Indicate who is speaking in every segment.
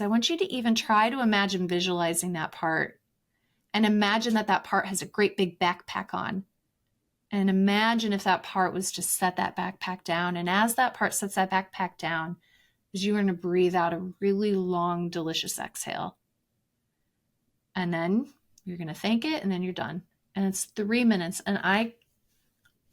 Speaker 1: I want you to even try to imagine visualizing that part, and imagine that that part has a great big backpack on. And imagine if that part was to set that backpack down. And as that part sets that backpack down, you're going to breathe out a really long, delicious exhale. And then you're going to thank it, and then you're done. And it's 3 minutes. And I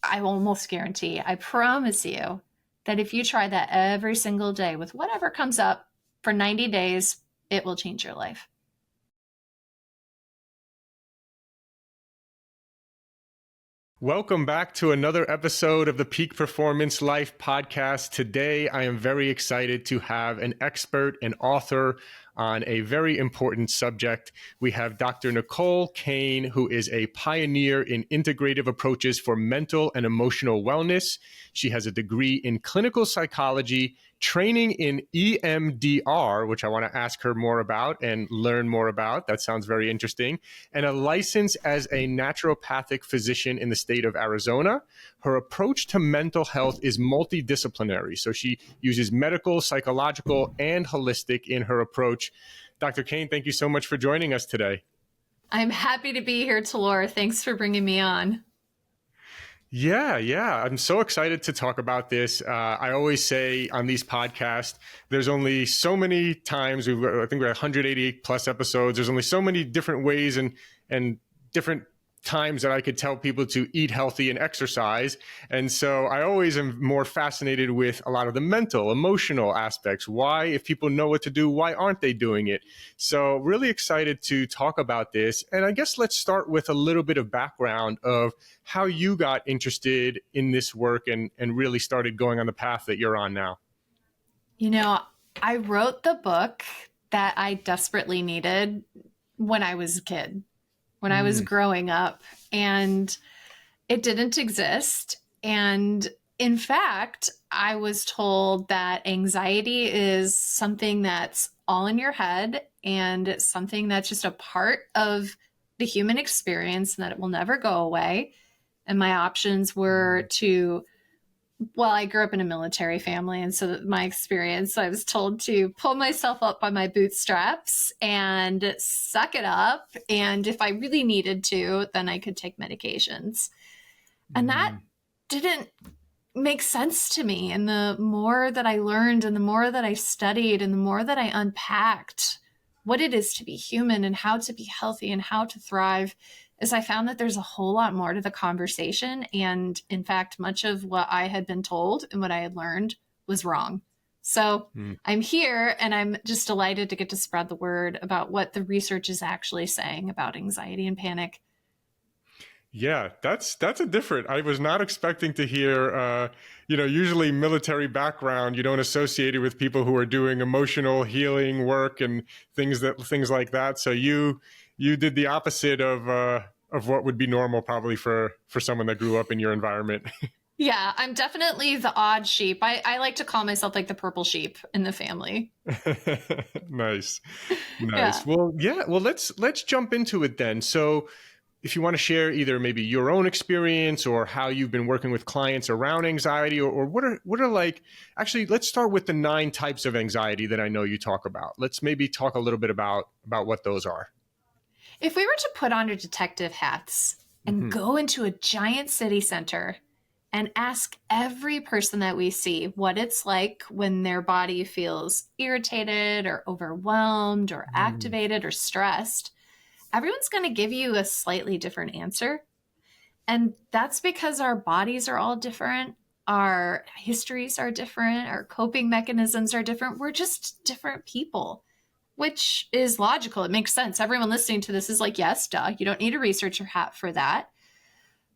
Speaker 1: almost guarantee, I promise you, that if you try that every single day with whatever comes up for 90 days, it will change your life.
Speaker 2: Welcome back to another episode of the Peak Performance Life podcast. Today, I am very excited to have an expert and author on a very important subject. We have Dr. Nicole Cain, who is a pioneer in integrative approaches for mental and emotional wellness. She has a degree in clinical psychology, training in EMDR, which I want to ask her more about and learn more about. That sounds very interesting. And a license as a naturopathic physician in the state of Arizona. Her approach to mental health is multidisciplinary. So she uses medical, psychological, and holistic in her approach. Dr. Cain, thank you so much for joining us today.
Speaker 1: I'm happy to be here, Talor. Thanks for bringing me on.
Speaker 2: Yeah. I'm so excited to talk about this. I always say on these podcasts, there's only so many times, I think we're 180 plus episodes. There's only so many different ways and different times that I could tell people to eat healthy and exercise. And so I always am more fascinated with a lot of the mental, emotional aspects. Why, if people know what to do, why aren't they doing it? So really excited to talk about this. And I guess let's start with a little bit of background of how you got interested in this work and really started going on the path that you're on now.
Speaker 1: You know, I wrote the book that I desperately needed when I was a kid, when I was growing up, and it didn't exist. And in fact, I was told that anxiety is something that's all in your head and it's something that's just a part of the human experience and that it will never go away. And my options were to, well, I grew up in a military family. And so my experience, I was told to pull myself up by my bootstraps and suck it up. And if I really needed to, then I could take medications. And that didn't make sense to me. And the more that I learned and the more that I studied and the more that I unpacked what it is to be human and how to be healthy and how to thrive, is I found that there's a whole lot more to the conversation. And in fact, much of what I had been told and what I had learned was wrong. So I'm here and I'm just delighted to get to spread the word about what the research is actually saying about anxiety and panic.
Speaker 2: Yeah, that's a different. I was not expecting to hear, usually military background, you don't associate it with people who are doing emotional healing work and things like that. So you did the opposite of what would be normal probably for someone that grew up in your environment.
Speaker 1: Yeah, I'm definitely the odd sheep. I like to call myself like the purple sheep in the family.
Speaker 2: Nice.
Speaker 1: Yeah.
Speaker 2: Well, let's jump into it then. So if you want to share either maybe your own experience or how you've been working with clients around anxiety or what are like, actually, let's start with the 9 types of anxiety that I know you talk about. Let's maybe talk a little bit about what those are.
Speaker 1: If we were to put on our detective hats and go into a giant city center and ask every person that we see what it's like when their body feels irritated or overwhelmed or activated or stressed, everyone's going to give you a slightly different answer. And that's because our bodies are all different. Our histories are different. Our coping mechanisms are different. We're just different people, which is logical. It makes sense. Everyone listening to this is like, yes, duh. You don't need a researcher hat for that.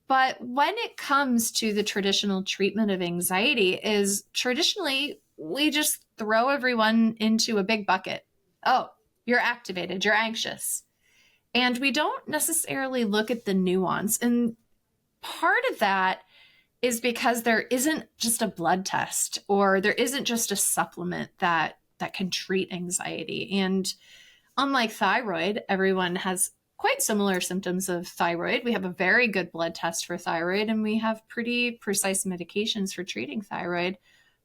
Speaker 1: But when it comes to the traditional treatment of anxiety is traditionally, we just throw everyone into a big bucket. Oh, you're activated. You're anxious. And we don't necessarily look at the nuance. And part of that is because there isn't just a blood test or there isn't just a supplement that can treat anxiety. And unlike thyroid, everyone has quite similar symptoms of thyroid. We have a very good blood test for thyroid and we have pretty precise medications for treating thyroid.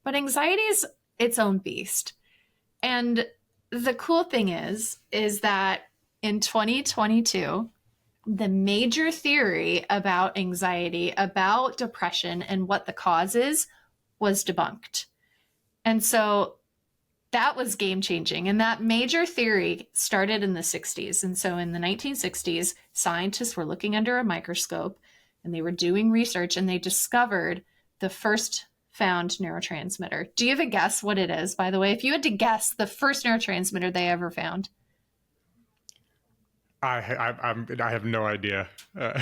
Speaker 1: But anxiety is its own beast. And the cool thing is that in 2022, the major theory about anxiety, about depression, and what the cause is was debunked. And so that was game changing. And that major theory started in the 60s. And so in the 1960s, scientists were looking under a microscope and they were doing research and they discovered the first found neurotransmitter. Do you have a guess what it is, by the way? If you had to guess the first neurotransmitter they ever found.
Speaker 2: I have no idea.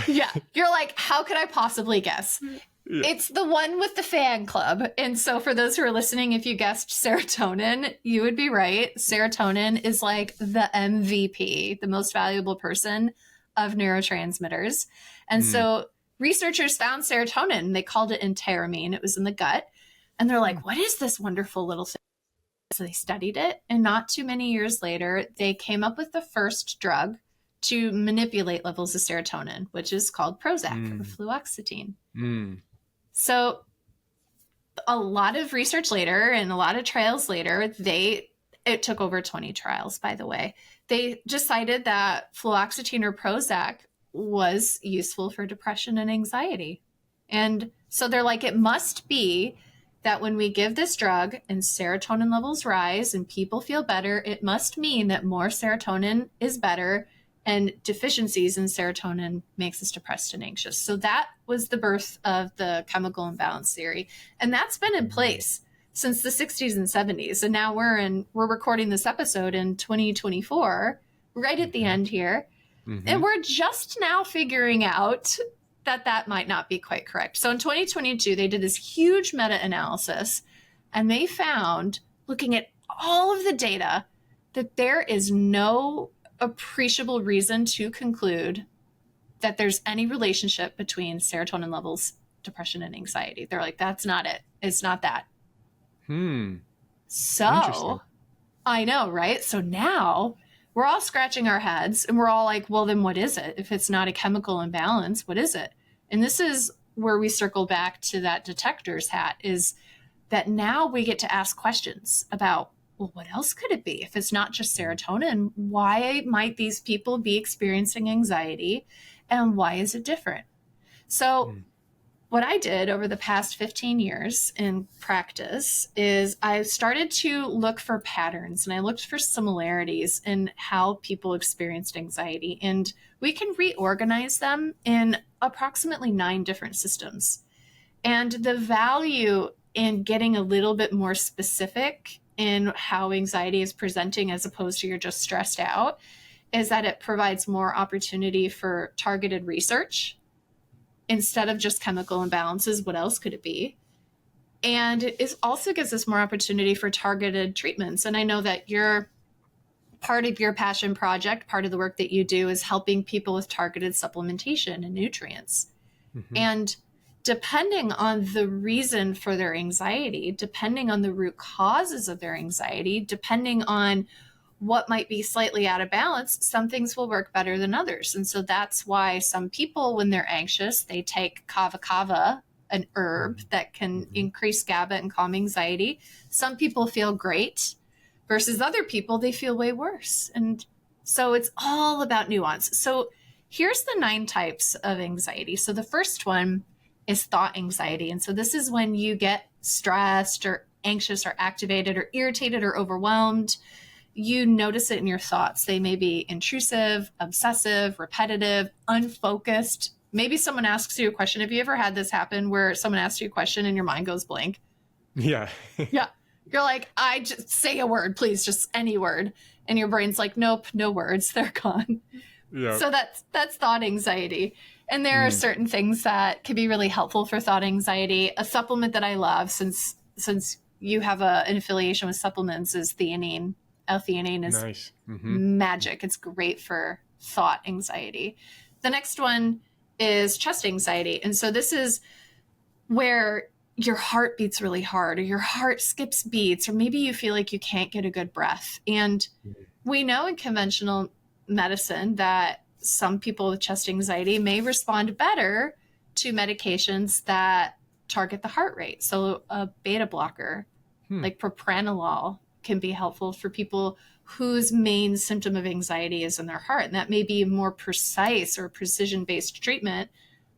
Speaker 1: Yeah. You're like, how could I possibly guess? Yeah. It's the one with the fan club. And so for those who are listening, if you guessed serotonin, you would be right. Serotonin is like the MVP, the most valuable person of neurotransmitters. And so researchers found serotonin. They called it enteramine. It was in the gut. And they're like, what is this wonderful little thing? So they studied it. And not too many years later, they came up with the first drug to manipulate levels of serotonin, which is called Prozac or fluoxetine. So a lot of research later and a lot of trials later, it took over 20 trials, by the way. They decided that fluoxetine or Prozac was useful for depression and anxiety. And so they're like, it must be that when we give this drug and serotonin levels rise and people feel better, it must mean that more serotonin is better and deficiencies in serotonin makes us depressed and anxious. So that was the birth of the chemical imbalance theory. And that's been in place since the 60s and 70s. And now we're recording this episode in 2024, right at the end here. And we're just now figuring out that might not be quite correct. So in 2022, they did this huge meta-analysis and they found, looking at all of the data, that there is no appreciable reason to conclude that there's any relationship between serotonin levels, depression, and anxiety. They're like, that's not it. It's not that. So I know, right? So now we're all scratching our heads and we're all like, well, then what is it? If it's not a chemical imbalance, what is it? And this is where we circle back to that detector's hat, is that now we get to ask questions about, well, what else could it be? If it's not just serotonin, why might these people be experiencing anxiety and why is it different? So what I did over the past 15 years in practice is I started to look for patterns and I looked for similarities in how people experienced anxiety. And we can reorganize them in approximately 9 different systems. And the value in getting a little bit more specific in how anxiety is presenting as opposed to you're just stressed out is that it provides more opportunity for targeted research instead of just chemical imbalances. What else could it be? And it also gives us more opportunity for targeted treatments. And I know that you're part of your passion project, part of the work that you do is helping people with targeted supplementation and nutrients. And depending on the reason for their anxiety, depending on the root causes of their anxiety, depending on what might be slightly out of balance, some things will work better than others. And so that's why some people, when they're anxious, they take kava kava, an herb that can increase GABA and calm anxiety. Some people feel great versus other people, they feel way worse. And so it's all about nuance. So here's the 9 types of anxiety. So the first one is thought anxiety. And so this is when you get stressed or anxious or activated or irritated or overwhelmed. You notice it in your thoughts. They may be intrusive, obsessive, repetitive, unfocused. Maybe someone asks you a question. Have you ever had this happen where someone asks you a question and your mind goes blank?
Speaker 2: Yeah.
Speaker 1: Yeah. You're like, I just say a word, please, just any word. And your brain's like, nope, no words. They're gone. Yep. So that's thought anxiety. And there are certain things that can be really helpful for thought anxiety. A supplement that I love, since you have an affiliation with supplements, is theanine. L-theanine is nice. Magic. It's great for thought anxiety. The next one is chest anxiety. And so this is where your heart beats really hard, or your heart skips beats, or maybe you feel like you can't get a good breath. And we know in conventional medicine that some people with chest anxiety may respond better to medications that target the heart rate. So a beta blocker, like propranolol, can be helpful for people whose main symptom of anxiety is in their heart. And that may be more precise or precision-based treatment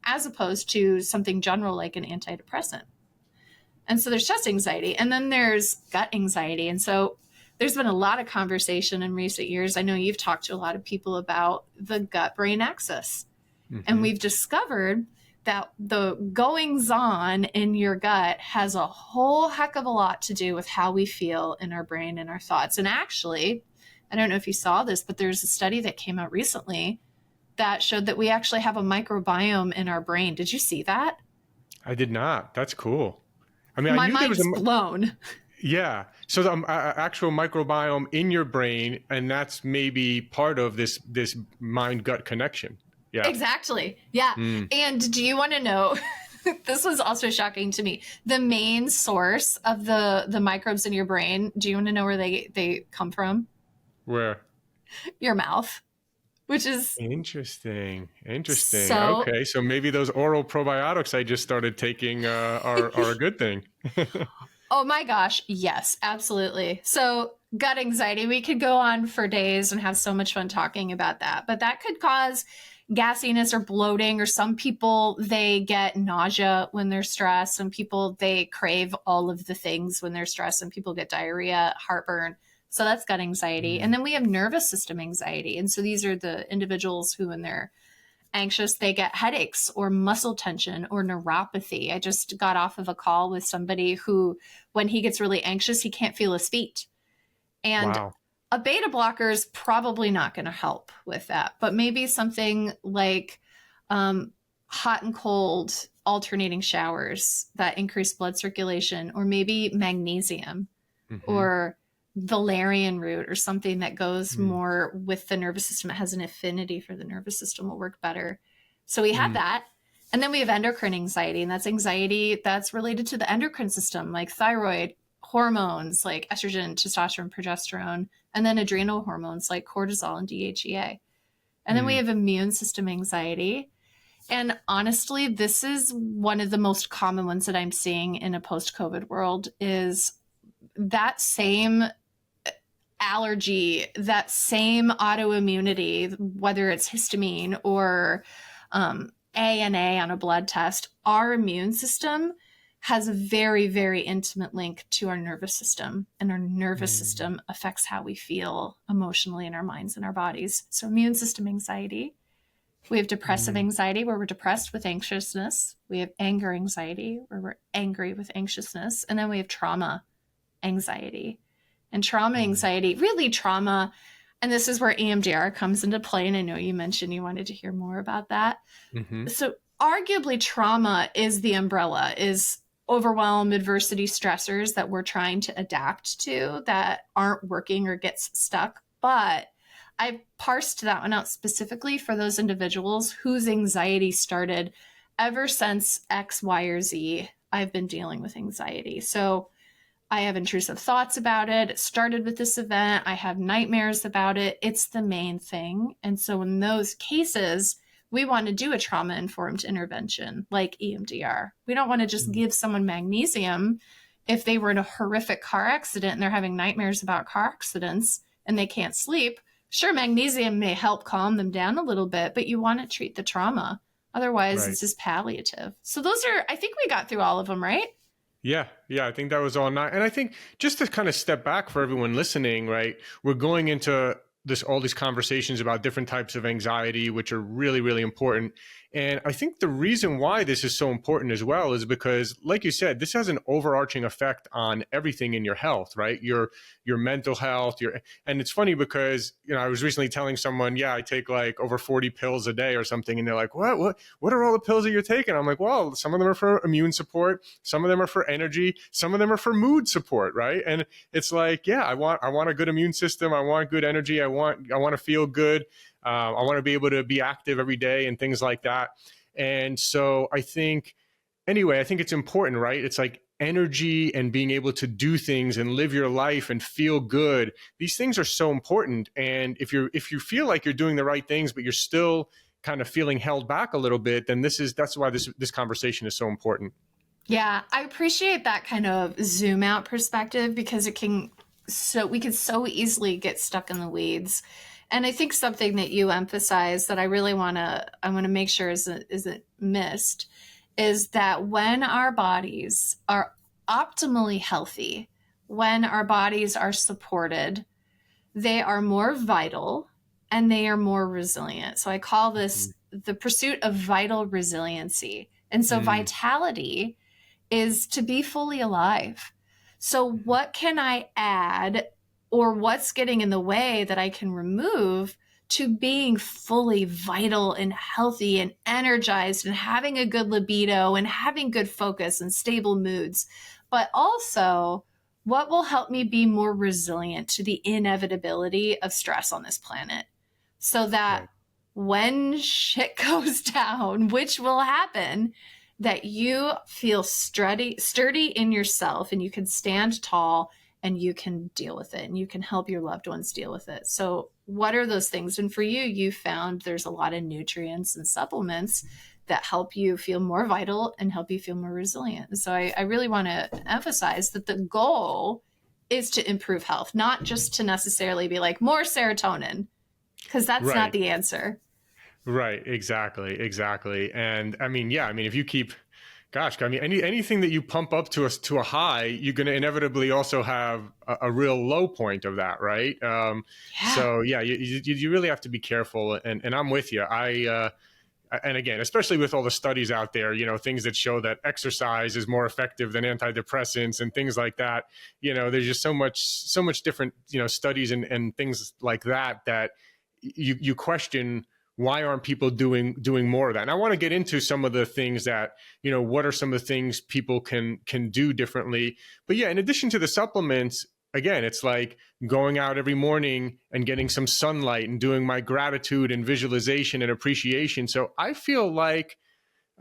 Speaker 1: as opposed to something general like an antidepressant. And so there's chest anxiety, and then there's gut anxiety. And so there's been a lot of conversation in recent years. I know you've talked to a lot of people about the gut-brain axis. And we've discovered that the goings-on in your gut has a whole heck of a lot to do with how we feel in our brain and our thoughts. And actually, I don't know if you saw this, but there's a study that came out recently that showed that we actually have a microbiome in our brain. Did you see that?
Speaker 2: I did not. That's cool. I mean,
Speaker 1: My
Speaker 2: I knew there was
Speaker 1: mind's blown.
Speaker 2: Yeah. So the actual microbiome in your brain, and that's maybe part of this mind-gut connection. Yeah.
Speaker 1: Exactly. Yeah. And do you want to know, this was also shocking to me, the main source of the microbes in your brain, do you want to know where they come from?
Speaker 2: Where?
Speaker 1: Your mouth, which is
Speaker 2: interesting.
Speaker 1: So,
Speaker 2: okay. So maybe those oral probiotics I just started taking are a good thing.
Speaker 1: oh my gosh. Yes, absolutely. So gut anxiety, we could go on for days and have so much fun talking about that, but that could cause gassiness or bloating, or some people, they get nausea when they're stressed. Some people, they crave all of the things when they're stressed. Some people get diarrhea, heartburn. So that's gut anxiety. And then we have nervous system anxiety. And so these are the individuals who, when they're anxious, they get headaches or muscle tension or neuropathy. I just got off of a call with somebody who, when he gets really anxious, he can't feel his feet. And
Speaker 2: Wow.
Speaker 1: a beta blocker is probably not going to help with that, but maybe something like hot and cold alternating showers that increase blood circulation, or maybe magnesium or valerian root or something that goes more with the nervous system. It has an affinity for the nervous system, will work better. So we have that. And then we have endocrine anxiety, and that's anxiety that's related to the endocrine system, like thyroid hormones like estrogen, testosterone, progesterone, and then adrenal hormones like cortisol and DHEA. And then we have immune system anxiety. And honestly, this is one of the most common ones that I'm seeing in a post-COVID world, is that same allergy, that same autoimmunity, whether it's histamine or ANA on a blood test. Our immune system has a very, very intimate link to our nervous system, and our nervous system affects how we feel emotionally in our minds and our bodies. So immune system anxiety. We have depressive anxiety, where we're depressed with anxiousness. We have anger anxiety, where we're angry with anxiousness. And then we have trauma anxiety. And trauma anxiety, really trauma, and this is where EMDR comes into play. And I know you mentioned you wanted to hear more about that. So arguably trauma is the umbrella, is overwhelm, adversity, stressors that we're trying to adapt to that aren't working or gets stuck. But I parsed that one out specifically for those individuals whose anxiety started ever since X, Y, or Z. I've been dealing with anxiety. So I have intrusive thoughts about it. It started with this event. I have nightmares about it. It's the main thing. And so in those cases, we want to do a trauma-informed intervention like EMDR. We don't want to just give someone magnesium if they were in a horrific car accident and they're having nightmares about car accidents and they can't sleep. Sure, magnesium may help calm them down a little bit, but you want to treat the trauma. Otherwise, it's just palliative. So those are, I think we got through all of them, right?
Speaker 2: Yeah, I think that was all nice. And I think just to kind of step back for everyone listening, right, we're going into all these conversations about different types of anxiety, which are really, really important. And I think the reason why this is so important as well is because, like you said, this has an overarching effect on everything in your health, right? Your mental health, and it's funny because, I was recently telling someone, I take like over 40 pills a day or something. And they're like, what are all the pills that you're taking? I'm like, well, some of them are for immune support. Some of them are for energy. Some of them are for mood support. Right. And it's like, I want a good immune system. I want good energy. I want to feel good. I want to be able to be active every day and things like that. And so I think it's important, right? It's like energy and being able to do things and live your life and feel good. These things are so important. And if you feel like you're doing the right things, but you're still kind of feeling held back a little bit, then that's why this conversation is so important.
Speaker 1: Yeah, I appreciate that kind of zoom out perspective, because it can we could so easily get stuck in the weeds. And I think something that you emphasize that I really want to make sure isn't missed is that when our bodies are optimally healthy, when our bodies are supported, they are more vital and they are more resilient. So I call this the pursuit of vital resiliency. And so vitality is to be fully alive. So what can I add, or what's getting in the way that I can remove to being fully vital and healthy and energized and having a good libido and having good focus and stable moods? But also, what will help me be more resilient to the inevitability of stress on this planet, so that
Speaker 2: Right.
Speaker 1: when shit goes down, which will happen, that you feel sturdy in yourself and you can stand tall and you can deal with it and you can help your loved ones deal with it. So what are those things? And for you, you found there's a lot of nutrients and supplements that help you feel more vital and help you feel more resilient. So I really want to emphasize that the goal is to improve health, not just to necessarily be like more serotonin, because that's
Speaker 2: Right.
Speaker 1: not the answer.
Speaker 2: Right. Exactly. And I mean, yeah, I mean, if you keep, gosh, I mean, anything that you pump up to a high, you're going to inevitably also have a real low point of that. Right. So yeah, you really have to be careful, and I'm with you. And again, especially with all the studies out there, things that show that exercise is more effective than antidepressants and things like that. There's just so much different, studies and things like that you question, why aren't people doing more of that? And I want to get into some of the things that, what are some of the things people can do differently. But yeah, in addition to the supplements, again, it's like going out every morning and getting some sunlight and doing my gratitude and visualization and appreciation. So I feel like,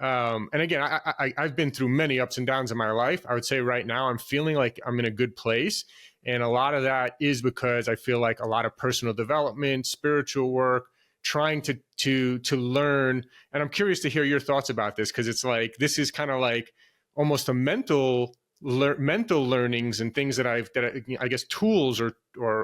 Speaker 2: and again, I've been through many ups and downs in my life. I would say right now I'm feeling like I'm in a good place. And a lot of that is because I feel like a lot of personal development, spiritual work, trying to learn. And I'm curious to hear your thoughts about this, because it's like, this is kind of like almost a mental learnings and things that I guess tools or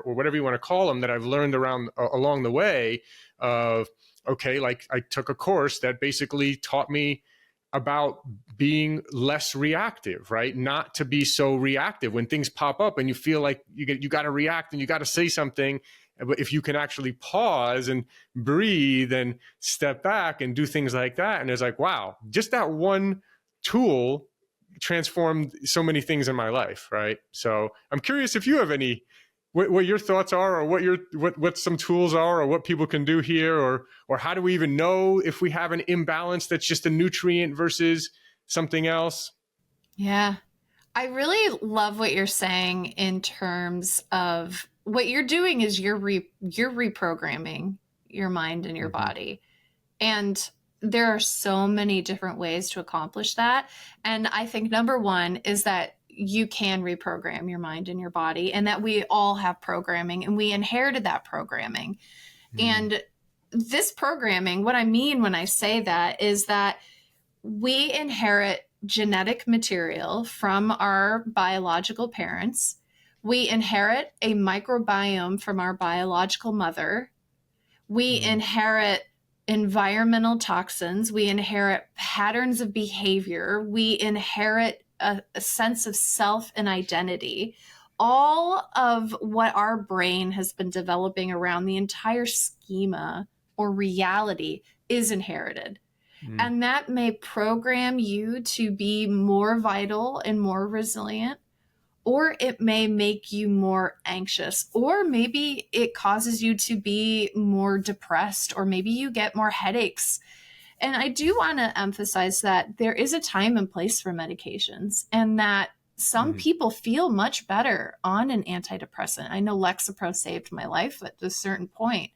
Speaker 2: whatever you want to call them, that I've learned along the way of, okay, like I took a course that basically taught me about being less reactive, right? Not to be so reactive when things pop up and you feel like you got to react and you got to say something. But if you can actually pause and breathe and step back and do things like that, and it's like, wow, just that one tool transformed so many things in my life, right? So I'm curious if you have any, what your thoughts are, or what some tools are, or what people can do here, or how do we even know if we have an imbalance that's just a nutrient versus something else?
Speaker 1: Yeah. I really love what you're saying in terms of what you're doing is you're reprogramming your mind and your body. And there are so many different ways to accomplish that. And I think number one is that you can reprogram your mind and your body, and that we all have programming and we inherited that programming. And this programming, what I mean when I say that is that we inherit genetic material from our biological parents. We inherit a microbiome from our biological mother. We inherit environmental toxins. We inherit patterns of behavior. We inherit a sense of self and identity. All of what our brain has been developing around the entire schema or reality is inherited. And that may program you to be more vital and more resilient, or it may make you more anxious, or maybe it causes you to be more depressed, or maybe you get more headaches. And I do want to emphasize that there is a time and place for medications, and that some people feel much better on an antidepressant. I know Lexapro saved my life at a certain point.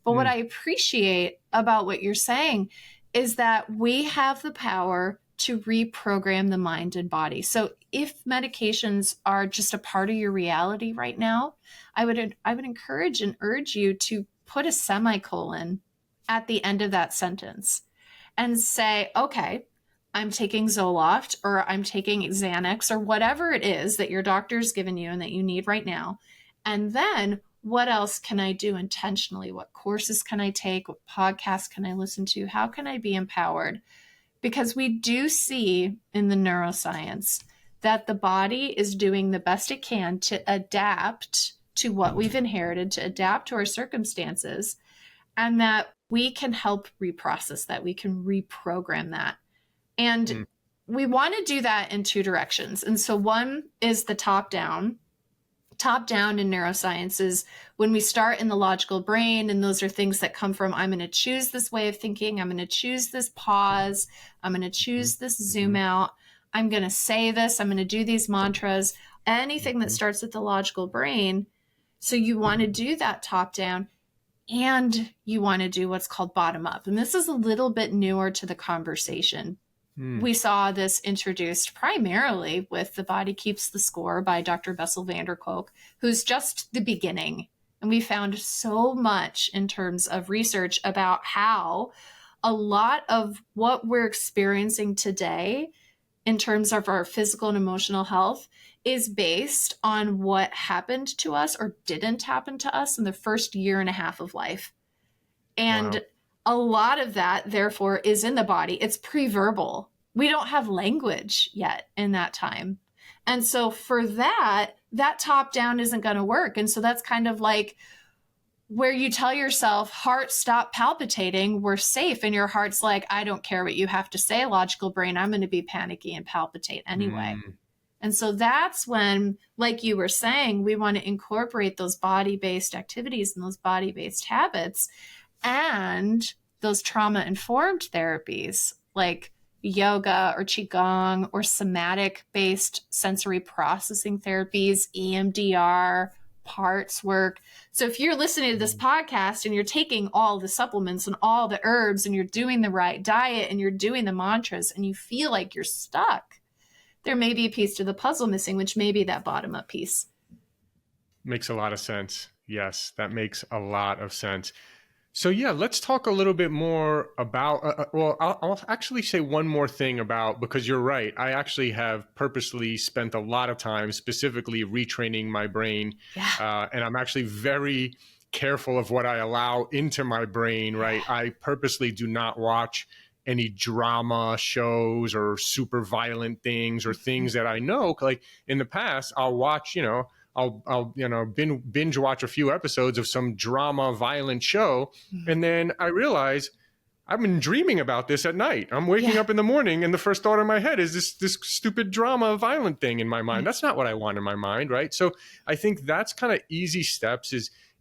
Speaker 1: But what I appreciate about what you're saying is that we have the power to reprogram the mind and body. So if medications are just a part of your reality right now, I would encourage and urge you to put a semicolon at the end of that sentence and say, okay, I'm taking Zoloft, or I'm taking Xanax, or whatever it is that your doctor's given you and that you need right now. And then what else can I do intentionally? What courses can I take? What podcasts can I listen to? How can I be empowered? Because we do see in the neuroscience that the body is doing the best it can to adapt to what we've inherited, to adapt to our circumstances, and that we can help reprocess that. We can reprogram that. And we want to do that in two directions. And so one is the top down. Top down in neuroscience is when we start in the logical brain, and those are things that come from, I'm going to choose this way of thinking, I'm going to choose this pause, I'm going to choose this zoom out, I'm going to say this, I'm going to do these mantras, anything that starts with the logical brain. So you want to do that top down, and you want to do what's called bottom up. And this is a little bit newer to the conversation. We saw this introduced primarily with The Body Keeps the Score by Dr. Bessel van der Kolk, who's just the beginning. And we found so much in terms of research about how a lot of what we're experiencing today in terms of our physical and emotional health is based on what happened to us or didn't happen to us in the first year and a half of life. And a lot of that, therefore, is in the body. It's pre-verbal. We don't have language yet in that time. And so for that top down isn't going to work. And so that's kind of like where you tell yourself, heart, stop palpitating, we're safe. And your heart's like, I don't care what you have to say, logical brain, I'm going to be panicky and palpitate anyway. And so that's when, like you were saying, we want to incorporate those body-based activities and those body-based habits and those trauma-informed therapies like yoga or qigong or somatic-based sensory processing therapies, EMDR, parts work. So if you're listening to this podcast and you're taking all the supplements and all the herbs and you're doing the right diet and you're doing the mantras and you feel like you're stuck, there may be a piece to the puzzle missing, which may be that bottom-up piece.
Speaker 2: Makes a lot of sense. Yes, that makes a lot of sense. So yeah, let's talk a little bit more about, I'll actually say one more thing about, because you're right. I actually have purposely spent a lot of time specifically retraining my brain. And I'm actually very careful of what I allow into my brain, right? I purposely do not watch any drama shows or super violent things or things that I know, like in the past, I'll watch, I'll binge watch a few episodes of some drama violent show. And then I realize I've been dreaming about this at night. I'm waking up in the morning and the first thought in my head is this stupid drama violent thing in my mind. That's not what I want in my mind, right? So I think that's kind of easy steps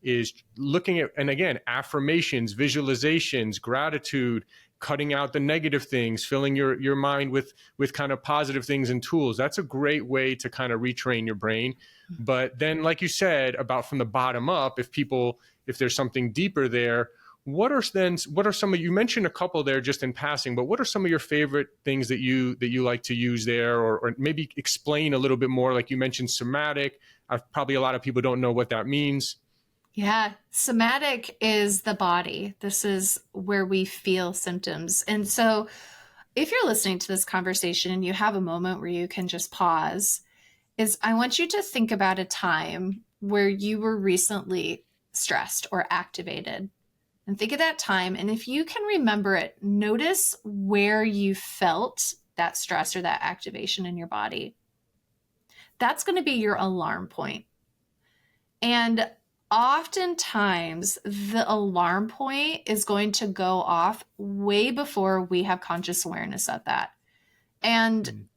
Speaker 2: is looking at, and again, affirmations, visualizations, gratitude, cutting out the negative things, filling your mind with kind of positive things and tools. That's a great way to kind of retrain your brain. But then, like you said, about from the bottom up, if there's something deeper there, what are some of, you mentioned a couple there just in passing, but what are some of your favorite things that you like to use there, or maybe explain a little bit more? Like you mentioned somatic. Probably a lot of people don't know what that means.
Speaker 1: Yeah, somatic is the body. This is where we feel symptoms. And so if you're listening to this conversation and you have a moment where you can just pause, I want you to think about a time where you were recently stressed or activated. And think of that time. And if you can remember it, notice where you felt that stress or that activation in your body. That's going to be your alarm point. And oftentimes, the alarm point is going to go off way before we have conscious awareness of that. And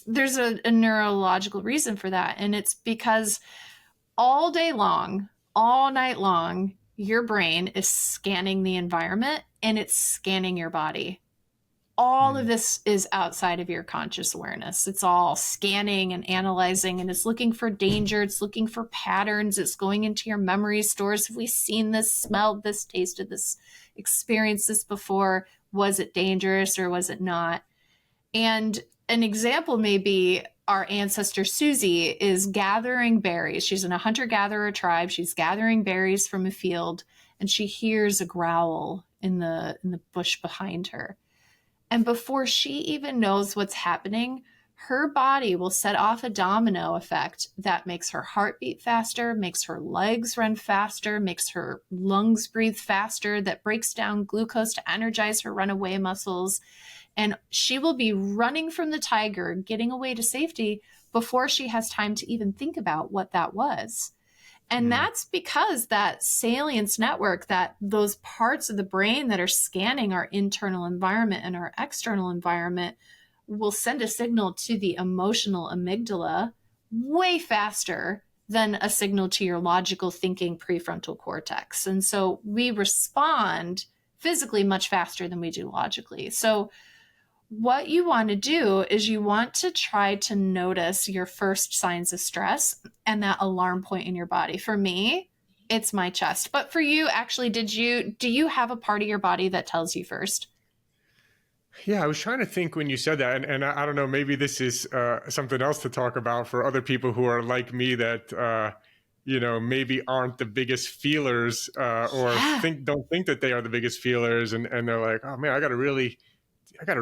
Speaker 1: there's a neurological reason for that. And it's because all day long, all night long, your brain is scanning the environment and it's scanning your body. All of this is outside of your conscious awareness. It's all scanning and analyzing, and it's looking for danger. It's looking for patterns. It's going into your memory stores. Have we seen this, smelled this, tasted this, experienced this before? Was it dangerous or was it not? And an example may be our ancestor Susie is gathering berries. She's in a hunter-gatherer tribe. She's gathering berries from a field, and she hears a growl in the bush behind her. And before she even knows what's happening, her body will set off a domino effect that makes her heart beat faster, makes her legs run faster, makes her lungs breathe faster, that breaks down glucose to energize her runaway muscles. And she will be running from the tiger, getting away to safety before she has time to even think about what that was. And that's because that salience network, that those parts of the brain that are scanning our internal environment and our external environment, will send a signal to the emotional amygdala way faster than a signal to your logical thinking prefrontal cortex. And so we respond physically much faster than we do logically. So what you want to do is you want to try to notice your first signs of stress and that alarm point in your body. For me, it's my chest. But for you, actually, do you have a part of your body that tells you first?
Speaker 2: Yeah, I was trying to think when you said that, and I don't know, maybe this is something else to talk about for other people who are like me that, maybe aren't the biggest feelers or don't think that they are the biggest feelers. And they're like, oh man, I got to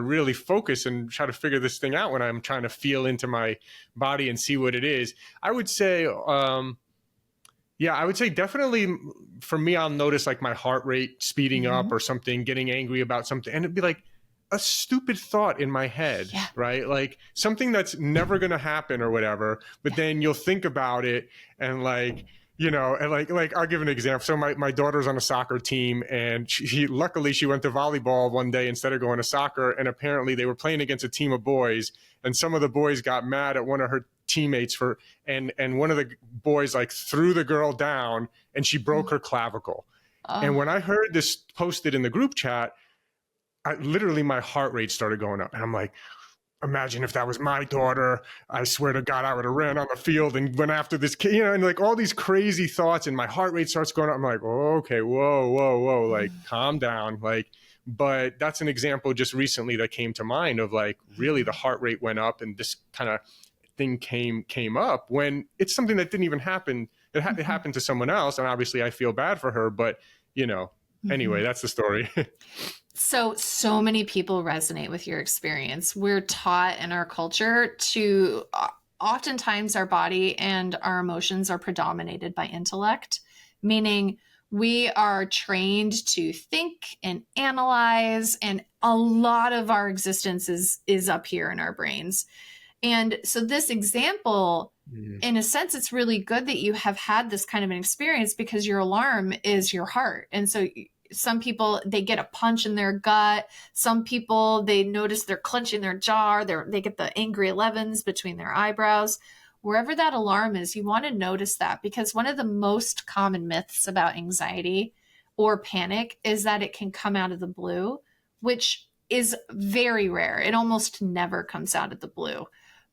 Speaker 2: really focus and try to figure this thing out when I'm trying to feel into my body and see what it is. I would say, definitely for me, I'll notice like my heart rate speeding up or something, getting angry about something. And it'd be like a stupid thought in my head, right? Like something that's never going to happen or whatever, but then you'll think about it and like, and I'll give an example. So my daughter's on a soccer team, and luckily she went to volleyball one day instead of going to soccer. And apparently they were playing against a team of boys, and some of the boys got mad at one of her teammates and one of the boys like threw the girl down, and she broke her clavicle. And when I heard this posted in the group chat, literally my heart rate started going up, and I'm like, imagine if that was my daughter. I swear to God, I would have ran on the field and went after this kid, and like all these crazy thoughts, and my heart rate starts going up. I'm like, oh, okay, whoa, like calm down. Like, but that's an example just recently that came to mind of like, really the heart rate went up, and this kind of thing came up when it's something that didn't even happen. It happened to someone else. And obviously I feel bad for her, but anyway, that's the story.
Speaker 1: So many people resonate with your experience. We're taught in our culture to oftentimes our body and our emotions are predominated by intellect, meaning we are trained to think and analyze, and a lot of our existence is up here in our brains. And so this example, in a sense, it's really good that you have had this kind of an experience, because your alarm is your heart. And so some people, they get a punch in their gut. Some people, they notice they're clenching their jaw. They get the angry 11s between their eyebrows. Wherever that alarm is, you want to notice that, because one of the most common myths about anxiety or panic is that it can come out of the blue, which is very rare. It almost never comes out of the blue.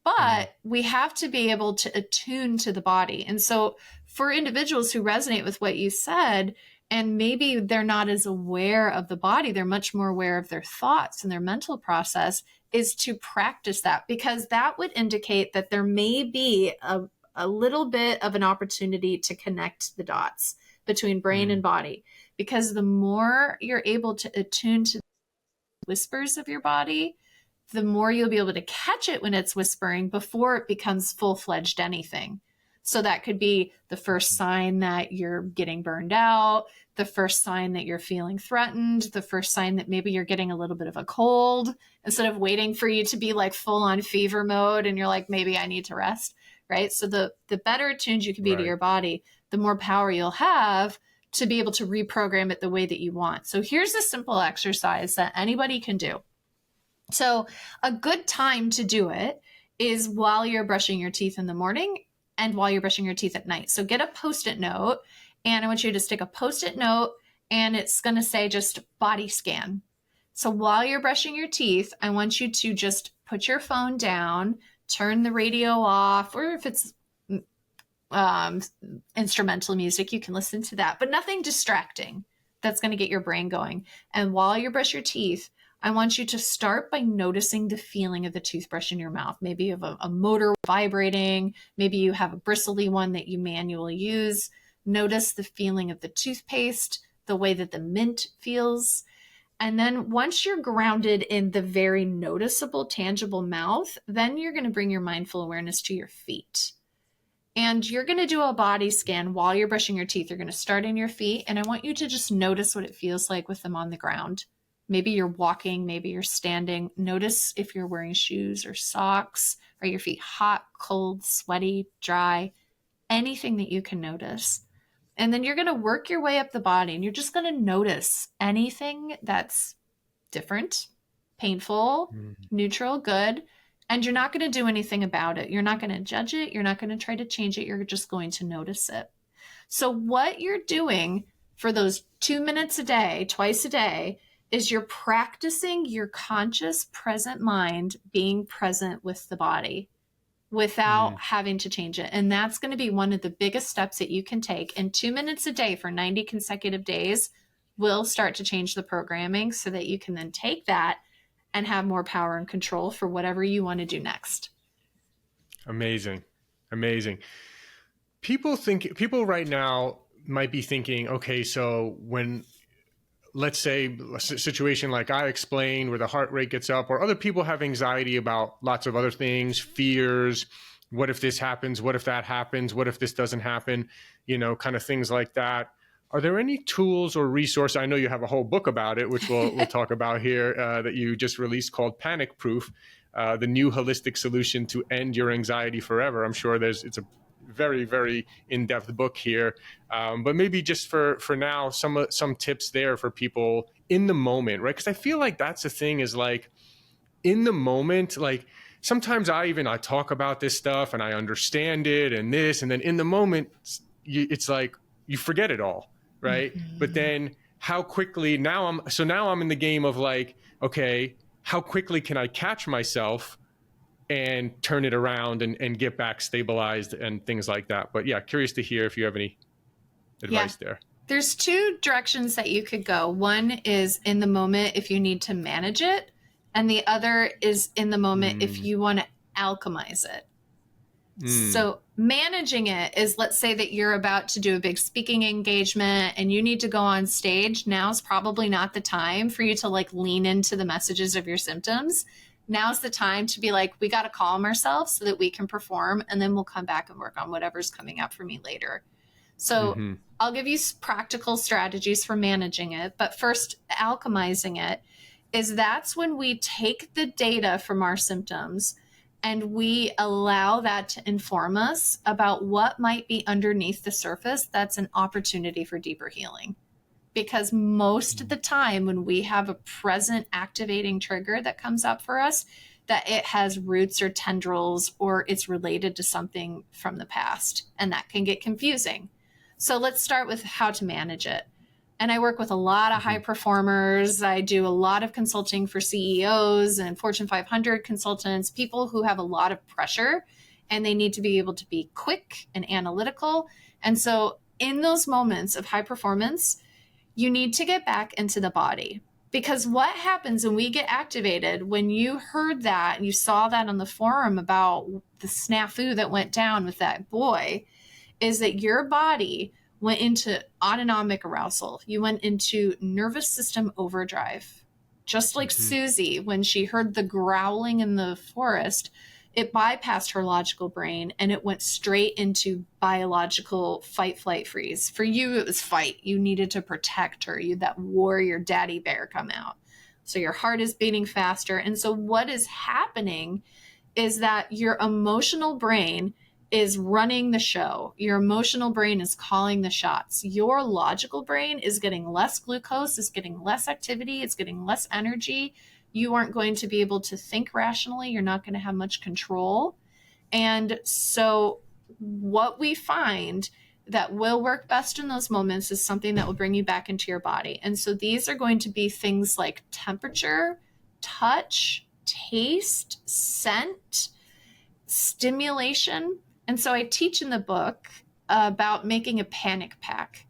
Speaker 1: But we have to be able to attune to the body. And so for individuals who resonate with what you said, and maybe they're not as aware of the body, they're much more aware of their thoughts and their mental process, is to practice that, because that would indicate that there may be a little bit of an opportunity to connect the dots between brain and body. Because the more you're able to attune to the whispers of your body, the more you'll be able to catch it when it's whispering before it becomes full-fledged anything. So that could be the first sign that you're getting burned out, the first sign that you're feeling threatened, the first sign that maybe you're getting a little bit of a cold, instead of waiting for you to be like full on fever mode and you're like, maybe I need to rest, right? So the better attuned you can be to your body, the more power you'll have to be able to reprogram it the way that you want. So here's a simple exercise that anybody can do. So a good time to do it is while you're brushing your teeth in the morning and while you're brushing your teeth at night. So get a Post-it note, and I want you to stick a Post-it note, and it's going to say just body scan. So while you're brushing your teeth, I want you to just put your phone down, turn the radio off, or if it's instrumental music, you can listen to that, but nothing distracting that's going to get your brain going. And while you brush your teeth, I want you to start by noticing the feeling of the toothbrush in your mouth. Maybe you have a motor vibrating. Maybe you have a bristly one that you manually use. Notice the feeling of the toothpaste, the way that the mint feels. And then once you're grounded in the very noticeable, tangible mouth, then you're going to bring your mindful awareness to your feet. And you're going to do a body scan while you're brushing your teeth. You're going to start in your feet. And I want you to just notice what it feels like with them on the ground. Maybe you're walking, maybe you're standing. Notice if you're wearing shoes or socks. Are your feet hot, cold, sweaty, dry? Anything that you can notice. And then you're going to work your way up the body and you're just going to notice anything that's different, painful, neutral, good. And you're not going to do anything about it. You're not going to judge it. You're not going to try to change it. You're just going to notice it. So what you're doing for those 2 minutes a day, twice a day, is you're practicing your conscious present mind being present with the body without having to change it. And that's going to be one of the biggest steps that you can take. And 2 minutes a day for 90 consecutive days will start to change the programming so that you can then take that and have more power and control for whatever you want to do next.
Speaker 2: Amazing. Amazing. People right now might be thinking, okay, so when, let's say a situation like I explained where the heart rate gets up, or other people have anxiety about lots of other things, fears, what if this happens? What if that happens? What if this doesn't happen? Kind of things like that. Are there any tools or resources? I know you have a whole book about it, which we'll talk about here, that you just released called Panic Proof, the new holistic solution to end your anxiety forever. I'm sure it's a very, very in-depth book here. But maybe just for now, some tips there for people in the moment, right? Because I feel like that's the thing is like in the moment, like sometimes I talk about this stuff and I understand it and this, and then in the moment, it's like you forget it all. Right. Mm-hmm. But then how quickly now I'm in the game of like, okay, how quickly can I catch myself and turn it around and get back stabilized and things like that. But yeah, curious to hear if you have any advice there.
Speaker 1: There's two directions that you could go. One is in the moment if you need to manage it, and the other is in the moment if you want to alchemize it. So managing it is, let's say that you're about to do a big speaking engagement and you need to go on stage. Now's probably not the time for you to like lean into the messages of your symptoms. Now's the time to be like, we got to calm ourselves so that we can perform, and then we'll come back and work on whatever's coming up for me later. So I'll give you practical strategies for managing it. But first, alchemizing it that's when we take the data from our symptoms and we allow that to inform us about what might be underneath the surface. That's an opportunity for deeper healing. Because most of the time when we have a present activating trigger that comes up for us, that it has roots or tendrils or it's related to something from the past. And that can get confusing. So let's start with how to manage it. And I work with a lot of high performers. I do a lot of consulting for CEOs and Fortune 500 consultants, people who have a lot of pressure and they need to be able to be quick and analytical. And so in those moments of high performance, you need to get back into the body. Because what happens when we get activated, when you heard that, you saw that on the forum about the snafu that went down with that boy, is that your body went into autonomic arousal. You went into nervous system overdrive. Just like Susie, when she heard the growling in the forest, it bypassed her logical brain and it went straight into biological fight, flight, freeze. For you, it was fight. You needed to protect her. You had that warrior daddy bear come out. So your heart is beating faster. And so what is happening is that your emotional brain is running the show. Your emotional brain is calling the shots. Your logical brain is getting less glucose, is getting less activity, it's getting less energy. You aren't going to be able to think rationally. You're not going to have much control. And so what we find that will work best in those moments is something that will bring you back into your body. And so these are going to be things like temperature, touch, taste, scent, stimulation. And so I teach in the book about making a panic pack.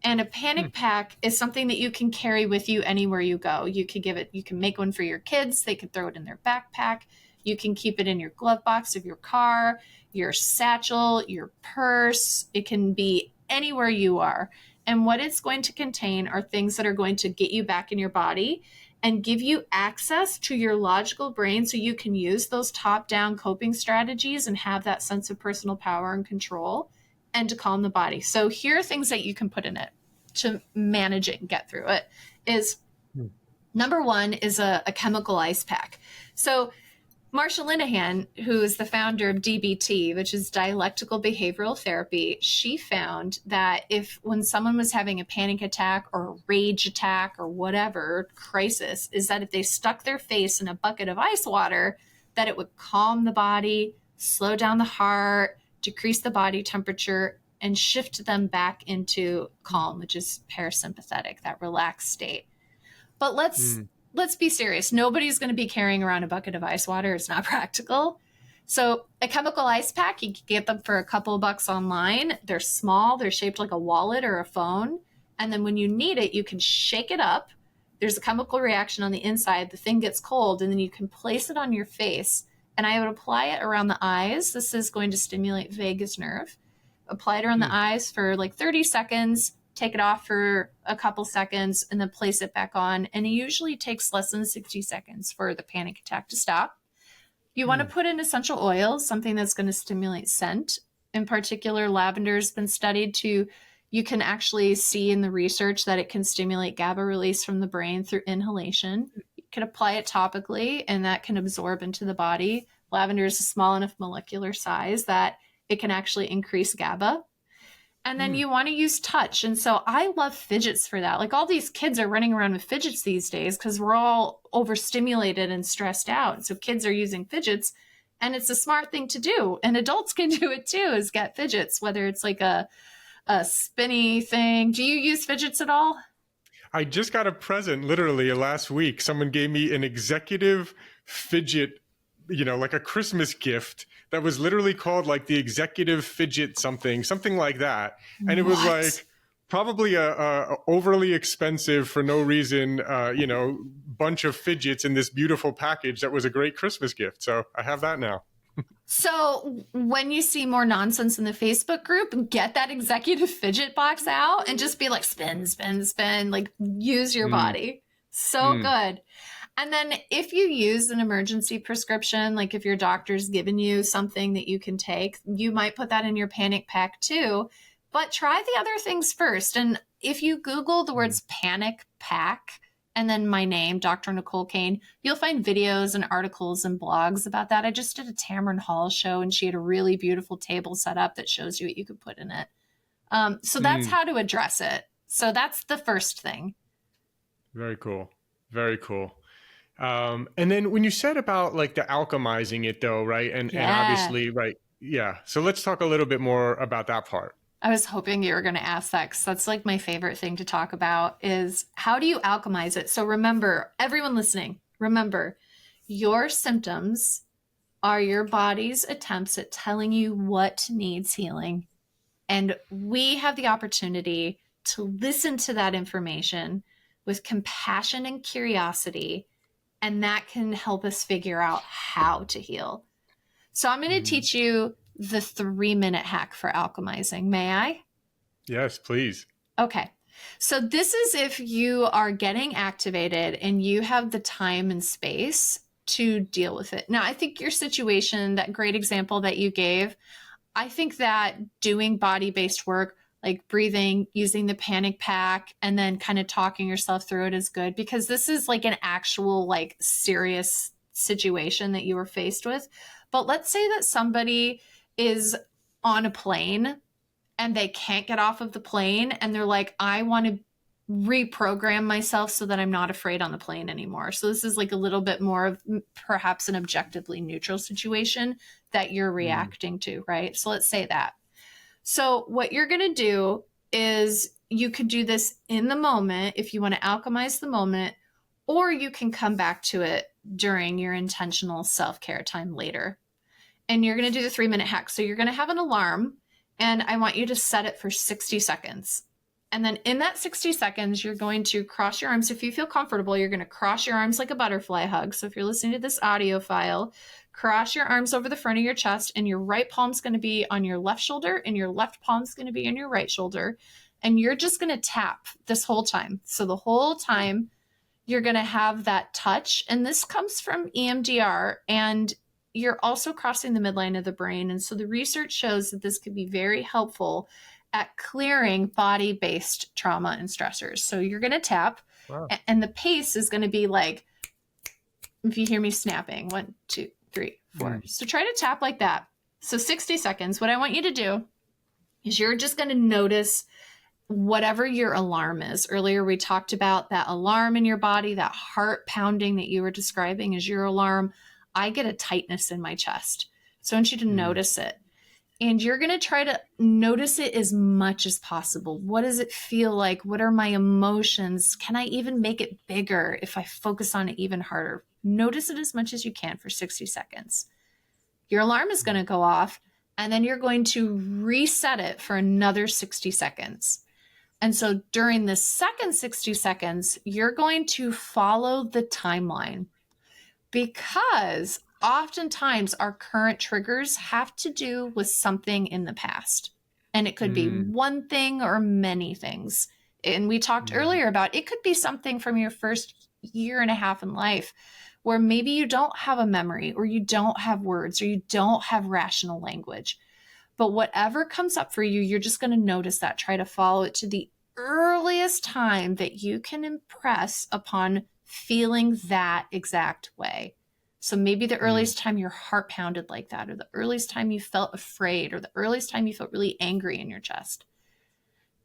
Speaker 1: And a panic pack is something that you can carry with you anywhere you go. You can make one for your kids. They can throw it in their backpack. You can keep it in your glove box of your car, your satchel, your purse. It can be anywhere you are. And what it's going to contain are things that are going to get you back in your body and give you access to your logical brain so you can use those top-down coping strategies and have that sense of personal power and control and to calm the body. So here are things that you can put in it to manage it and get through it is number one is a chemical ice pack. So Marsha Linehan, who is the founder of DBT, which is dialectical behavioral therapy, she found that when someone was having a panic attack or a rage attack or whatever crisis, is that if they stuck their face in a bucket of ice water, that it would calm the body, slow down the heart, decrease the body temperature, and shift them back into calm, which is parasympathetic, that relaxed state. But let's be serious. Nobody's going to be carrying around a bucket of ice water. It's not practical. So a chemical ice pack, you can get them for a couple of bucks online. They're small. They're shaped like a wallet or a phone. And then when you need it, you can shake it up. There's a chemical reaction on the inside. The thing gets cold, and then you can place it on your face. And I would apply it around the eyes. This is going to stimulate vagus nerve. Apply it around the eyes for like 30 seconds. Take it off for a couple seconds and then place it back on. And it usually takes less than 60 seconds for the panic attack to stop. You want to put in essential oils, something that's going to stimulate scent. In particular, lavender has been studied you can actually see in the research that it can stimulate GABA release from the brain through inhalation. You can apply it topically and that can absorb into the body. Lavender is a small enough molecular size that it can actually increase GABA. And then you want to use touch. And so I love fidgets for that. Like all these kids are running around with fidgets these days because we're all overstimulated and stressed out. So kids are using fidgets and it's a smart thing to do. And adults can do it too, is get fidgets, whether it's like a spinny thing. Do you use fidgets at all?
Speaker 2: I just got a present literally last week. Someone gave me an executive fidget, like a Christmas gift that was literally called like the executive fidget something like that. And it was like probably a overly expensive for no reason, bunch of fidgets in this beautiful package that was a great Christmas gift. So I have that now.
Speaker 1: So when you see more nonsense in the Facebook group, get that executive fidget box out and just be like, spin, spin, spin, like use your body. So good. And then if you use an emergency prescription, like if your doctor's given you something that you can take, you might put that in your panic pack too, but try the other things first. And if you Google the words panic pack and then my name, Dr. Nicole Cain, you'll find videos and articles and blogs about that. I just did a Tamron Hall show and she had a really beautiful table set up that shows you what you could put in it. So that's how to address it. So that's the first thing.
Speaker 2: Very cool. Very cool. And then when you said about like the alchemizing it though, right? And obviously, right. Yeah. So let's talk a little bit more about that part.
Speaker 1: I was hoping you were going to ask that because that's like my favorite thing to talk about is how do you alchemize it? So remember, everyone listening, remember your symptoms are your body's attempts at telling you what needs healing. And we have the opportunity to listen to that information with compassion and curiosity. And that can help us figure out how to heal. So I'm going to teach you the 3-minute hack for alchemizing. May I?
Speaker 2: Yes, please.
Speaker 1: Okay. So this is if you are getting activated and you have the time and space to deal with it. Now, I think your situation, that great example that you gave, I think that doing body-based work, like breathing, using the panic pack, and then kind of talking yourself through it is good because this is like an actual like serious situation that you were faced with. But let's say that somebody is on a plane and they can't get off of the plane and they're like, I want to reprogram myself so that I'm not afraid on the plane anymore. So this is like a little bit more of perhaps an objectively neutral situation that you're reacting to, right? So let's say that. So what you're going to do is you could do this in the moment if you want to alchemize the moment, or you can come back to it during your intentional self-care time later. And you're going to do the 3-minute hack. So you're going to have an alarm and I want you to set it for 60 seconds. And then in that 60 seconds, you're going to cross your arms. If you feel comfortable, you're going to cross your arms like a butterfly hug. So if you're listening to this audio file, cross your arms over the front of your chest and your right palm's going to be on your left shoulder and your left palm's going to be on your right shoulder. and you're just going to tap this whole time. So the whole time you're going to have that touch, and this comes from EMDR, and you're also crossing the midline of the brain. And so the research shows that this could be very helpful at clearing body-based trauma and stressors. So you're going to tap, and the pace is going to be like, if you hear me snapping, 1, 2, 3, 4. So try to tap like that. So 60 seconds. What I want you to do is you're just going to notice whatever your alarm is. Earlier, we talked about that alarm in your body, that heart pounding that you were describing is your alarm. I get a tightness in my chest. So I want you to notice it. And you're going to try to notice it as much as possible. What does it feel like? What are my emotions? Can I even make it bigger if I focus on it even harder? Notice it as much as you can for 60 seconds. Your alarm is going to go off, and then you're going to reset it for another 60 seconds. And so during the second 60 seconds, you're going to follow the timeline, because oftentimes our current triggers have to do with something in the past. And it could be one thing or many things. And we talked earlier about it could be something from your first year and a half in life where maybe you don't have a memory, or you don't have words, or you don't have rational language. But whatever comes up for you, you're just going to notice that. Try to follow it to the earliest time that you can impress upon feeling that exact way. So maybe the earliest time your heart pounded like that, or the earliest time you felt afraid, or the earliest time you felt really angry in your chest.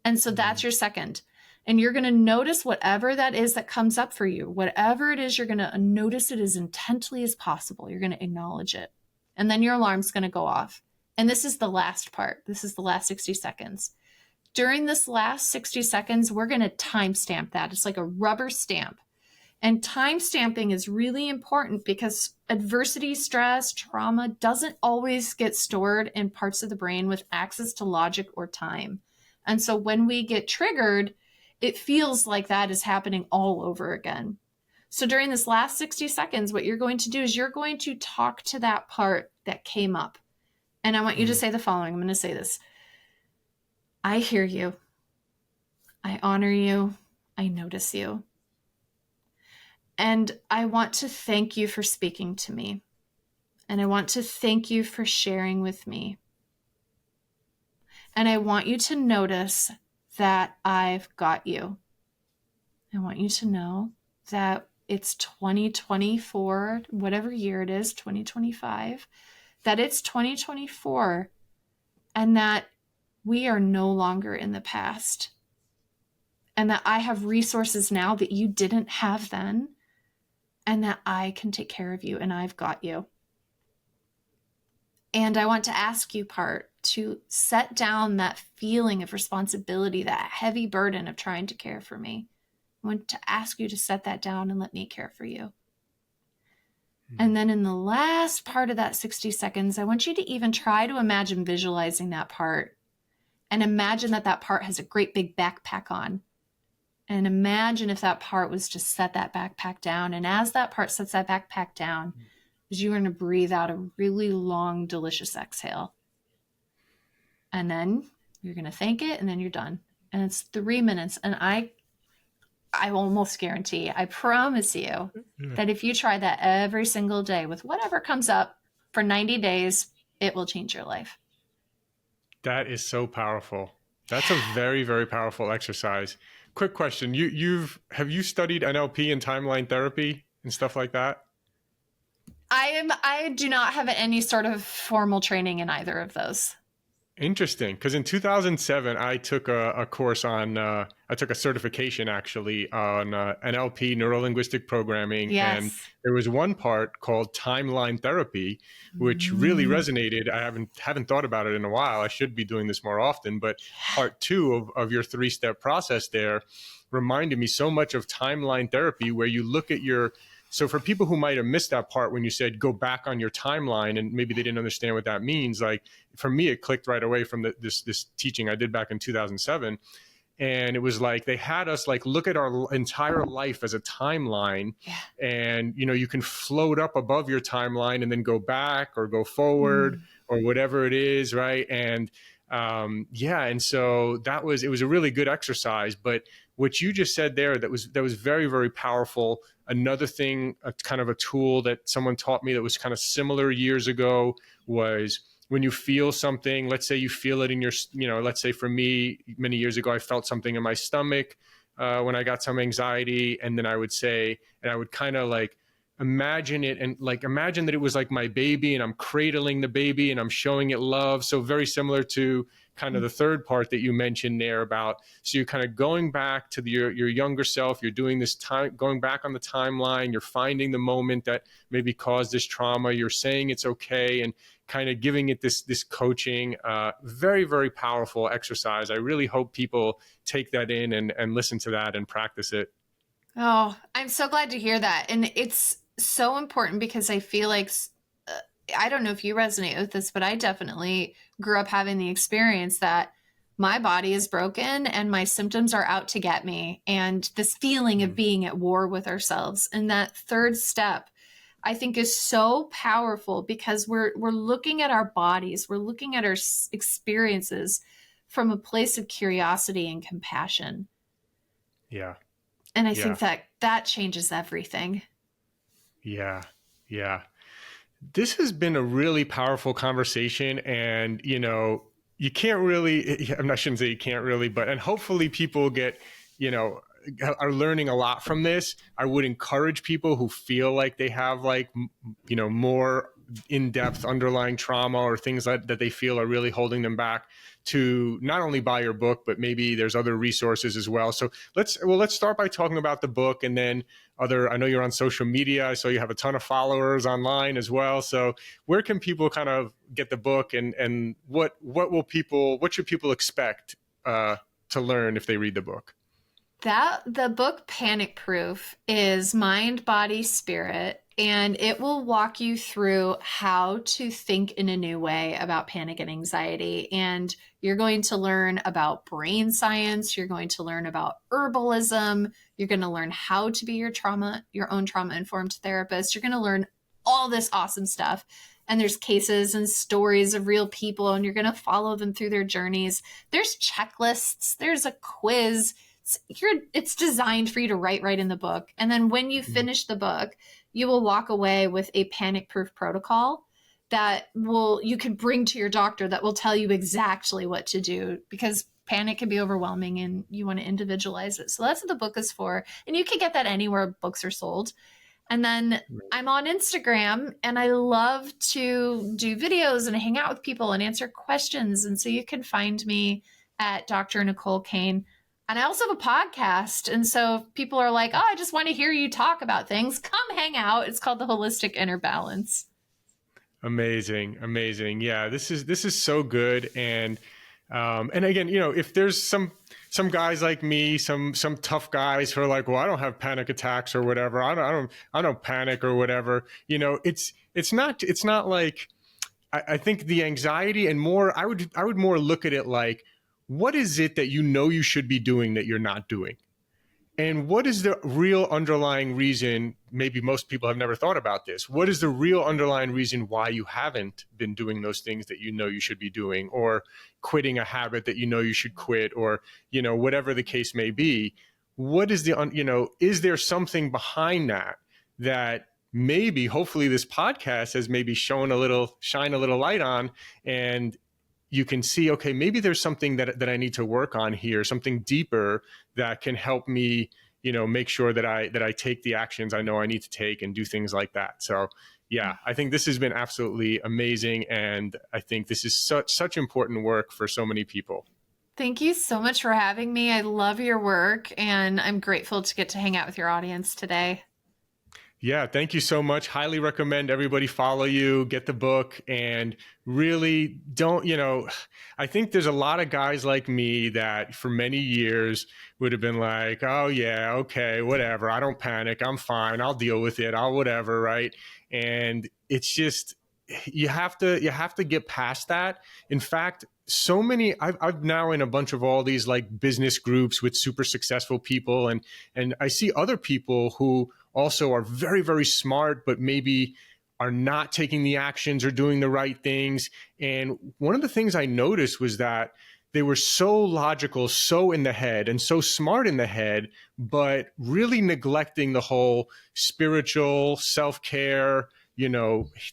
Speaker 1: And so that's your second. And you're going to notice whatever that is that comes up for you. Whatever it is, you're going to notice it as intently as possible. You're going to acknowledge it. And then your alarm's going to go off. And this is the last part. This is the last 60 seconds. During this last 60 seconds, we're going to timestamp that. It's like a rubber stamp. And time stamping is really important because adversity, stress, trauma doesn't always get stored in parts of the brain with access to logic or time. And so when we get triggered, it feels like that is happening all over again. So during this last 60 seconds, what you're going to do is you're going to talk to that part that came up. And I want you to say the following. I'm going to say this. I hear you. I honor you. I notice you. And I want to thank you for speaking to me. And I want to thank you for sharing with me. And I want you to notice that I've got you. I want you to know that it's 2024, whatever year it is, 2025, that it's 2024, and that we are no longer in the past. And that I have resources now that you didn't have then. And that I can take care of you, and I've got you. And I want to ask you, part, to set down that feeling of responsibility, that heavy burden of trying to care for me. I want to ask you to set that down and let me care for you. And then in the last part of that 60 seconds, I want you to even try to imagine visualizing that part, and imagine that that part has a great big backpack on. And imagine if that part was to set that backpack down. And as that part sets that backpack down, you're going to breathe out a really long, delicious exhale. And then you're going to thank it, and then you're done. And it's 3 minutes. And I almost guarantee, I promise you that if you try that every single day with whatever comes up for 90 days, it will change your life.
Speaker 2: That is so powerful. That's a very, very powerful exercise. Quick question. Have you studied NLP and timeline therapy and stuff like that?
Speaker 1: I do not have any sort of formal training in either of those.
Speaker 2: Interesting. Because in 2007, I took a course on, I took a certification actually on NLP, neuro-linguistic programming.
Speaker 1: Yes.
Speaker 2: And there was one part called timeline therapy, which really resonated. I haven't thought about it in a while. I should be doing this more often. But part 2 of your 3-step process there reminded me so much of timeline therapy, where you look at so for people who might have missed that part when you said go back on your timeline, and maybe they didn't understand what that means, like for me, it clicked right away from this teaching I did back in 2007. And it was like they had us like look at our entire life as a timeline. Yeah. And, you can float up above your timeline and then go back or go forward or whatever it is, right? And Yeah. And so it was a really good exercise. But what you just said there, that was very, very powerful. Another thing, kind of a tool that someone taught me that was kind of similar years ago was when you feel something, let's say you feel it in your, let's say for me, many years ago, I felt something in my stomach when I got some anxiety. And then I would kind of like imagine it and like imagine that it was like my baby and I'm cradling the baby and I'm showing it love. So very similar to kind of the third part that you mentioned there about, so you're kind of going back to your younger self, you're doing this time, going back on the timeline, you're finding the moment that maybe caused this trauma, you're saying it's okay, and kind of giving it this coaching. Very, very powerful exercise. I really hope people take that in and listen to that and practice it.
Speaker 1: Oh, I'm so glad to hear that. And it's so important because I feel like, I don't know if you resonate with this, but I definitely grew up having the experience that my body is broken and my symptoms are out to get me. And this feeling of being at war with ourselves. And that third step, I think, is so powerful because we're looking at our bodies, we're looking at our experiences from a place of curiosity and compassion.
Speaker 2: Yeah.
Speaker 1: And I think that changes everything.
Speaker 2: Yeah. Yeah. This has been a really powerful conversation, and, you can't really, I shouldn't say you can't really, and hopefully people get, are learning a lot from this. I would encourage people who feel like they have more in-depth underlying trauma or things that they feel are really holding them back to not only buy your book, but maybe there's other resources as well. So let's start by talking about the book, and then I know you're on social media. I saw you have a ton of followers online as well. So where can people kind of get the book, and what should people expect to learn if they read the book?
Speaker 1: The book Panic Proof is mind, body, spirit, and it will walk you through how to think in a new way about panic and anxiety. And you're going to learn about brain science. You're going to learn about herbalism. You're going to learn how to be your own trauma-informed therapist. You're going to learn all this awesome stuff. And there's cases and stories of real people, and you're going to follow them through their journeys. There's checklists. There's a quiz. It's designed for you to write right in the book. And then when you finish the book, you will walk away with a panic-proof protocol that you can bring to your doctor that will tell you exactly what to do, because panic can be overwhelming and you want to individualize it. So that's what the book is for. And you can get that anywhere books are sold. And then I'm on Instagram, and I love to do videos and hang out with people and answer questions. And so you can find me at Dr. Nicole Cain. And I also have a podcast. And so if people are like, oh, I just want to hear you talk about things, come hang out. It's called The Holistic Inner Balance.
Speaker 2: Amazing. Amazing. Yeah, this is so good. And again, if there's some guys like me, some tough guys who are like, well, I don't have panic attacks or whatever. I don't panic or whatever. It's not like, I think the anxiety and more, I would more look at it like, what is it that you should be doing that you're not doing? And what is the real underlying reason? Maybe most people have never thought about this. What is the real underlying reason why you haven't been doing those things that you should be doing, or quitting a habit that you should quit, or, whatever the case may be? What is is there something behind that maybe, hopefully this podcast has maybe shine a little light on, and you can see, okay, maybe there's something that I need to work on here, something deeper that can help me, make sure that I take the actions I know I need to take and do things like that. So yeah, I think this has been absolutely amazing. And I think this is such important work for so many people.
Speaker 1: Thank you so much for having me. I love your work, and I'm grateful to get to hang out with your audience today.
Speaker 2: Yeah, thank you so much. Highly recommend everybody follow you, get the book, and really don't, I think there's a lot of guys like me that for many years would have been like, oh yeah, okay, whatever. I don't panic. I'm fine. I'll deal with it. I'll whatever. Right. And it's just, you have to get past that. In fact, so many, I've now in a bunch of all these like business groups with super successful people, and I see other people who also are very, very smart, but maybe are not taking the actions or doing the right things. And one of the things I noticed was that they were so logical, so in the head, and so smart in the head, but really neglecting the whole spiritual self-care,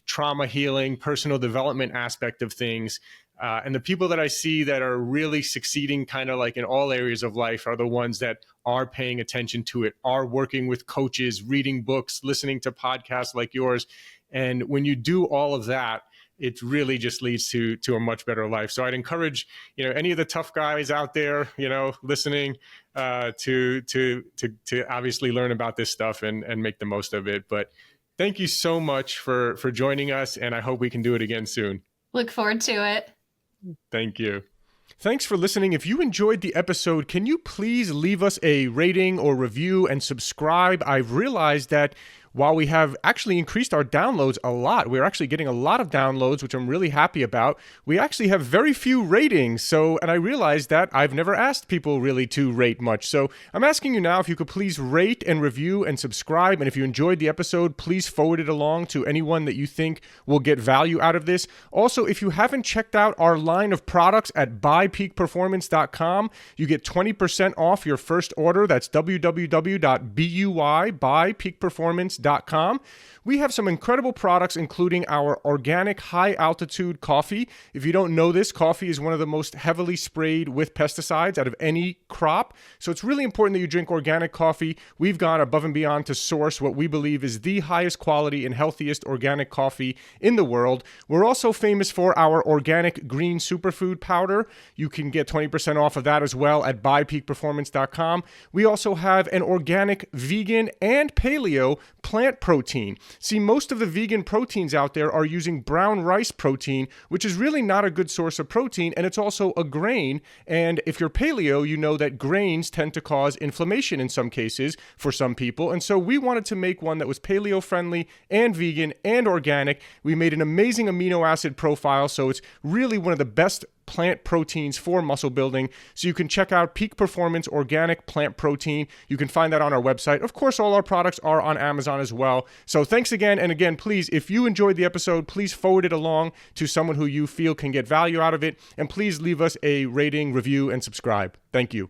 Speaker 2: trauma healing, personal development aspect of things. And the people that I see that are really succeeding kind of like in all areas of life are the ones that are paying attention to it, are working with coaches, reading books, listening to podcasts like yours. And when you do all of that, it really just leads to a much better life. So I'd encourage, any of the tough guys out there, listening, to obviously learn about this stuff and make the most of it. But thank you so much for joining us, and I hope we can do it again soon.
Speaker 1: Look forward to it.
Speaker 2: Thank you. Thanks for listening. If you enjoyed the episode, can you please leave us a rating or review and subscribe? I've realized that while we have actually increased our downloads a lot, we're actually getting a lot of downloads, which I'm really happy about. We actually have very few ratings. And I realized that I've never asked people really to rate much. So I'm asking you now if you could please rate and review and subscribe. And if you enjoyed the episode, please forward it along to anyone that you think will get value out of this. Also, if you haven't checked out our line of products at buypeakperformance.com, you get 20% off your first order. That's www.buypeakperformance.com. We have some incredible products, including our organic high-altitude coffee. If you don't know this, coffee is one of the most heavily sprayed with pesticides out of any crop. So it's really important that you drink organic coffee. We've gone above and beyond to source what we believe is the highest quality and healthiest organic coffee in the world. We're also famous for our organic green superfood powder. You can get 20% off of that as well at buypeakperformance.com. We also have an organic vegan and paleo plant protein. See, most of the vegan proteins out there are using brown rice protein, which is really not a good source of protein, and it's also a grain. And if you're paleo, you know that grains tend to cause inflammation in some cases for some people. And so we wanted to make one that was paleo friendly and vegan and organic. We made an amazing amino acid profile, so it's really one of the best plant proteins for muscle building. So you can check out Peak Performance Organic Plant Protein. You can find that on our website. Of course, all our products are on Amazon as well. So thanks again. And again, please, if you enjoyed the episode, please forward it along to someone who you feel can get value out of it. And please leave us a rating, review, and subscribe. Thank you.